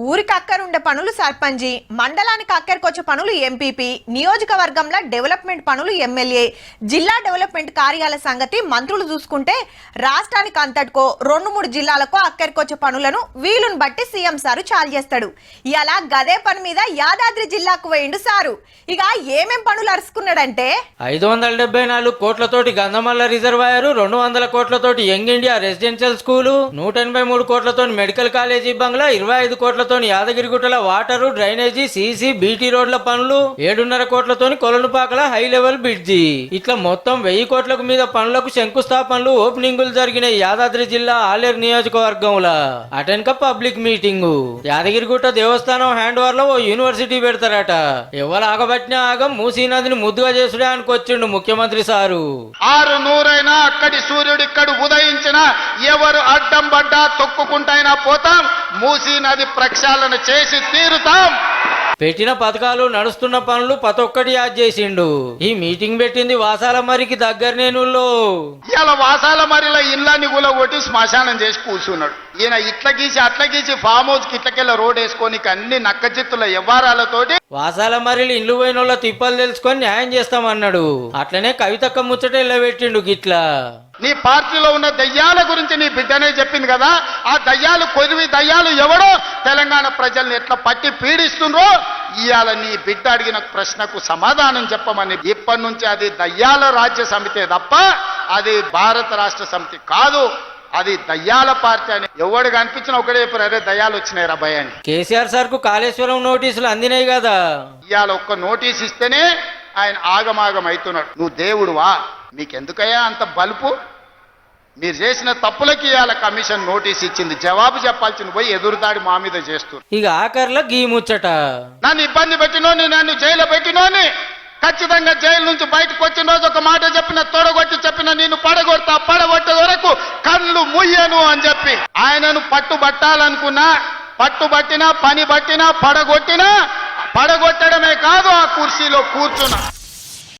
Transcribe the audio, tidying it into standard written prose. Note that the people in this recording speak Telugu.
ఊరికి అక్కరుండే పనులు సర్పంచి, మండలానికి అక్కరికొచ్చే పనులు ఎంపీపీ, నియోజకవర్గంలో డెవలప్మెంట్ పనులు ఎమ్మెల్యే, జిల్లా డెవలప్మెంట్ కార్యాలయ సంగతి మంత్రులు చూసుకుంటే రాష్ట్రానికి అంతటికో 2-3 జిల్లాలకు అక్కరికొచ్చే పనులను వీలును బట్టి సీఎం సారు చాలు చేస్తాడు. ఇలా గదే పని మీద యాదాద్రి జిల్లాకు పోయిండు సారు. ఇక ఏమేం పనులు అరుచుకున్నాడంటే 574 కోట్లతోటి గంధమల్ల రిజర్వాయర్, 200 కోట్లతోటి యంగ్ ఇండియా రెసిడెన్షియల్ స్కూలు, 183 కోట్లతో మెడికల్ కాలేజీ బంగ్లా, 25 కోట్లతో యాదగిరిగుట్టల వాటరు, డ్రైనేజీ, సీసీ, బీటీ రోడ్ల పనులు, 7.5 కోట్లతో కొలనుపాకల హై లెవెల్ బ్రిడ్జి, ఇట్లా మొత్తం 1000 కోట్లకు మీద పనులకు శంకుస్థాపనలు, ఓపెనింగులు జరిగిన యాదాద్రి జిల్లా ఆలేరు నియోజకవర్గంలో అటెన్క పబ్లిక్ మీటింగ్. యాదగిరిగుట్ట దేవస్థానం హ్యాండ్ ఓవర్ లో ఓ యూనివర్సిటీ పెడతారట. ఎవరు ఆగబట్టినా ఆగం మూసీ నదిని ముద్దుగా చేసుడే అనుకొచ్చిండు ముఖ్యమంత్రి సారు. 600 అక్కడి సూర్యుడు ఇక్కడ ఉదయించిన ఎవరు అడ్డం పడ్డా తొక్కుకుంటైనా పోతాం, మూసీ నది ప్రక్షాళన చేసి తీరుతాం. పెట్టిన పథకాలు, నడుస్తున్న పనులు ప్రతొక్కటి యాద్ చేసిండు. ఈ మీటింగ్ పెట్టింది వాసాల మరికి దగ్గరనేనుల్లో. ఇలా వాసాల మరిలో ఇళ్ళని కూలగొట్టి శ్మశానం చేసి కూర్చున్నాడు. ఈయన ఇట్ల గీసి అట్ల గీసి ఫామ్ హౌస్ కి ఇట్లకెళ్ళ రోడ్ వేసుకొని అన్ని నక్కచిత్తుల వ్యవహారాలతోటి వాసాల మరిలు ఇల్లు పోయిన వాళ్ళ తిప్పలు తెలుసుకొని న్యాయం చేస్తామన్నాడు. అట్లనే కవితక్క ముచ్చట పెట్టిండు గిట్లా. నీ పార్టీలో ఉన్న దయ్యాల గురించి నీ బిడ్డనే చెప్పింది కదా. ఆ దయ్యాలు కొరివి దయ్యాలు ఎవడో తెలంగాణ ప్రజల్ని ఎట్లా పట్టి పీడిస్తుండ్రో ఇవాళ నీ బిడ్డ అడిగిన ప్రశ్నకు సమాధానం చెప్పమని. ఇప్పటి నుంచి అది దయ్యాల రాజ్య సమితే తప్ప అది భారత రాష్ట్ర సమితి కాదు, అది దయ్యాల పార్టీ అని ఎవడు కనిపించిన ఒకటే చెప్పారు, అరే దయ్యాలు వచ్చినాయి రా భయ అని. కేసీఆర్ సార్ కు కాళేశ్వరం నోటీసులు అందినాయి కదా. ఇవాళ ఒక్క నోటీస్ ఇస్తేనే ఆయన ఆగమాగం అవుతున్నాడు. నువ్వు దేవుడువా? మీకెందుకయ్యా అంత బలుపు? మీరు చేసిన తప్పులకి ఇవాళ కమిషన్ నోటీస్ ఇచ్చింది, జవాబు చెప్పాల్సింది పోయి ఎదురుదాడి మా మీద చేస్తారు. ఇక ఆఖర్లో గీ ముచ్చట. నన్ను ఇబ్బంది పెట్టినోని, నన్ను జైలు పెట్టినోని ఖచ్చితంగా జైలు నుంచి బయటకు వచ్చిన రోజు ఒక మాట చెప్పిన, తొడగొట్టి చెప్పిన, నేను పడగొడతా, పడగొట్టే వరకు కళ్ళు ముయ్యను అని చెప్పి ఆయనను పట్టుబట్టాలనుకున్నా, పట్టుబట్టినా, పని బట్టినా, పడగొట్టినా, పడగొట్టడమే కాదు ఆ కుర్చీలో కూర్చున్నా.